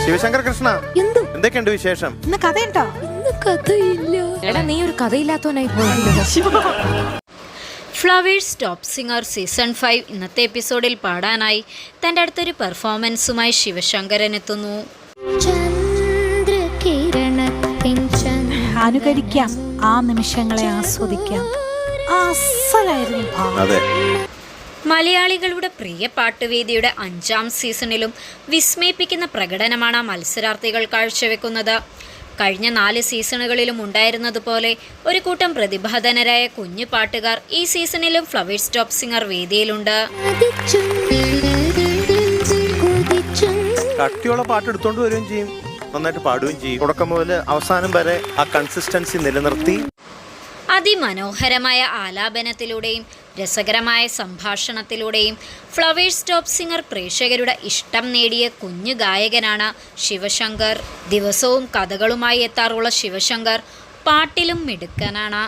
ശിവശങ്കർ കൃഷ്ണ, എന്ത് എന്തൊക്കെയുണ്ട് വിശേഷം? ഇന്ന് കഥയുണ്ടോ? ഇന്ന് കഥയില്ല. എടാ നീ ഒരു കഥയില്ലാത്തവനായി പോയല്ലോ. ഫ്ലവേഴ്സ് ടോപ്പ് സിംഗർ സീസൺ 5 ഇന്നത്തെ എപ്പിസോഡിൽ പാടാനായി തൻ്റെ അടുത്തൊരു പെർഫോമൻസുമായി ശിവശങ്കരൻ എത്തുന്നു. അനുകരിക്കാം, ആ നിമിഷങ്ങളെ ആസ്വദിക്കാം. അതെ, മലയാളികളുടെ പ്രിയ പാട്ടുവേദിയുടെ 5ാം സീസണിലും വിസ്മയിപ്പിക്കുന്ന പ്രകടനമാണ് മത്സരാർത്ഥികൾ കാഴ്ചവെക്കുന്നത്. കഴിഞ്ഞ 4 സീസണുകളിലും ഉണ്ടായിരുന്നതുപോലെ ഒരു കൂട്ടം പ്രതിഭാധനരായ കുഞ്ഞു പാട്ടുകാർ ഈ സീസണിലും ഫ്ലവേഴ്സ് ടോപ്പ് സിംഗർ വേദിയിലുണ്ട്. കട്ടിയുള്ള പാട്ട് എടുത്തോണ്ട് വരികയും ചെയ്യും, നന്നായിട്ട് പാടുകയും ചെയ്യും. തുടക്കം മുതൽ അവസാനം വരെ ആ കൺസിസ്റ്റൻസി നിലനിർത്തി അതിമനോഹരമായ ആലാപനത്തിലൂടെയും രസകരമായ സംഭാഷണത്തിലൂടെയും ഫ്ലവേഴ്സ് ടോപ്പ് സിംഗർ പ്രേക്ഷകരുടെ ഇഷ്ടം നേടിയ കുഞ്ഞു ഗായകനാണ് ശിവശങ്കർ. ദിവസവും കഥകളുമായി എത്താറുള്ള ശിവശങ്കർ പാട്ടിലും മിടുക്കനാണ്.